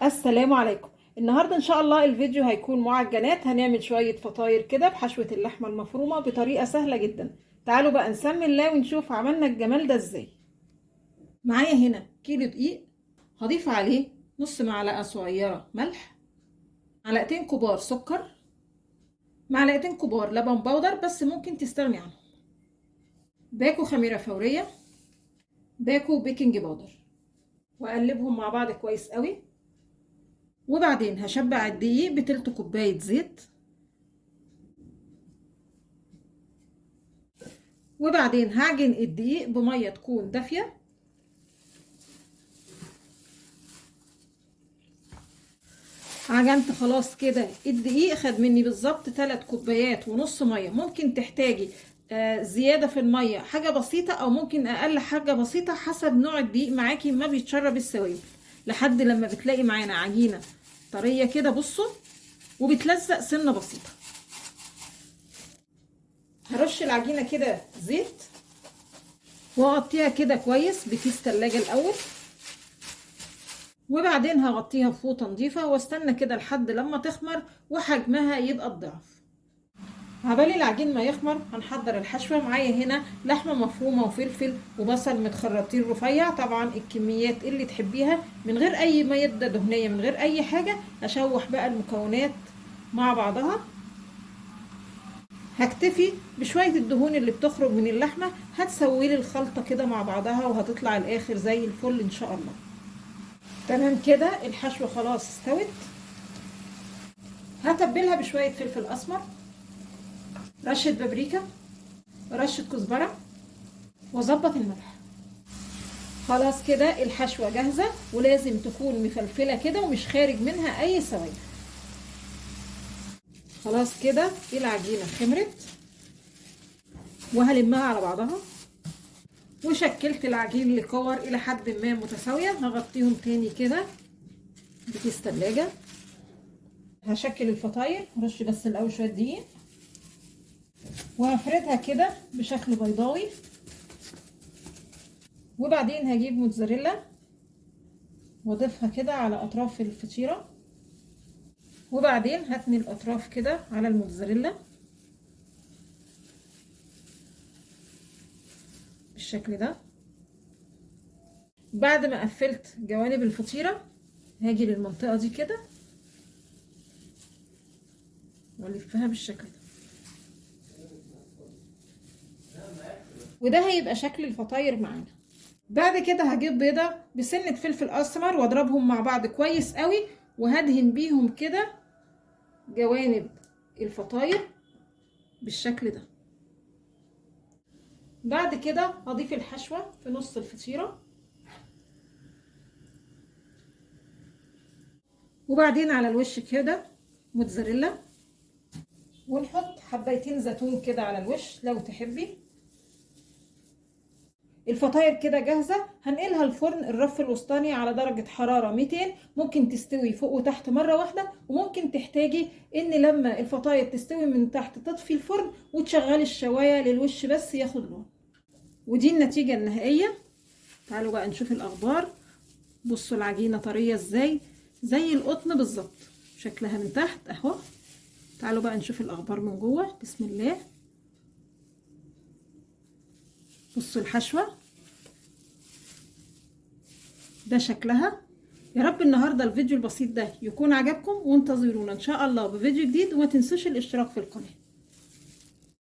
السلام عليكم. النهارده ان شاء الله الفيديو هيكون معجنات. هنعمل شويه فطاير كده بحشوه اللحمه المفرومه بطريقه سهله جدا. تعالوا بقى نسمي الله ونشوف عملنا الجمال ده ازاي. معايا هنا كيلو دقيق، هضيف عليه نص معلقه صغيره ملح، معلقتين كبار سكر، معلقتين كبار لبن بودر بس ممكن تستغني عنه، باكو خميره فوريه، باكو بيكنج باودر، واقلبهم مع بعض كويس قوي. وبعدين هشبع الدقيق بتلت كوبايه زيت، وبعدين هعجن الدقيق بميه تكون دافيه. عجنت خلاص كده الدقيق، خد مني بالظبط 3 كوبايات ونص ميه. ممكن تحتاجي زياده في الميه حاجه بسيطه، او ممكن اقل حاجه بسيطه حسب نوع الدقيق معاكي ما بيتشرب السوائل، لحد لما بتلاقي معانا عجينه طريه كده. بصوا، وبتلزق سنه بسيطه. هرش العجينه كده زيت واغطيها كده كويس بكيس تلاجة الاول، وبعدين هغطيها بفوطه نظيفه واستنى كده لحد لما تخمر وحجمها يبقى الضعف. عبال العجين ما يخمر هنحضر الحشوه. معايا هنا لحمه مفرومه وفلفل وبصل متخرطين رفيع، طبعا الكميات اللي تحبيها، من غير اي ماده دهنيه، من غير اي حاجه. اشوح بقى المكونات مع بعضها. هكتفي بشويه الدهون اللي بتخرج من اللحمه، هتسوي لي الخلطه كده مع بعضها وهتطلع الاخر زي الفل ان شاء الله. تمام كده الحشوه خلاص استوت. هتبلها بشويه فلفل اسمر، رشه بابريكا، رشه كزبره، واظبط الملح. خلاص كده الحشوه جاهزه، ولازم تكون مفلفله كده ومش خارج منها اي سوائل. خلاص كده العجينه خمرت، وهلمها على بعضها. وشكلت العجين لكور الى حد ما متساويه. هغطيهم تاني كده بكيس تلاجة. هشكل الفطاير، هرش بس الاول شويه دقيق وهفردها كده بشكل بيضاوي. وبعدين هجيب موتزاريلا واضيفها كده على اطراف الفطيره، وبعدين هتني الاطراف كده على الموتزاريلا بالشكل ده. بعد ما قفلت جوانب الفطيره هاجي للمنطقه دي كده والفها بالشكل ده، وده هيبقى شكل الفطاير معانا. بعد كده هجيب بيضه بسنه فلفل اسمر واضربهم مع بعض كويس قوي، وهدهن بيهم كده جوانب الفطاير بالشكل ده. بعد كده هضيف الحشوه في نص الفطيره، وبعدين على الوش كده موتزاريلا، ونحط حبايتين زيتون كده على الوش لو تحبي. الفطاير كده جاهزه. هنقلها الفرن الرف الوسطاني على درجه حراره 200. ممكن تستوي فوق وتحت مره واحده، وممكن تحتاجي ان لما الفطاير تستوي من تحت تطفي الفرن وتشغلي الشوايه للوش بس ياخد لون. ودي النتيجه النهائيه. تعالوا بقى نشوف الاخبار. بصوا العجينه طريه ازاي، زي القطن بالظبط شكلها من تحت اهو. تعالوا بقى نشوف الاخبار من جوه. بسم الله. بصوا الحشوه ده شكلها. يا رب النهارده الفيديو البسيط ده يكون عجبكم، وانتظرونا ان شاء الله بفيديو جديد. وما تنسوش الاشتراك في القناه.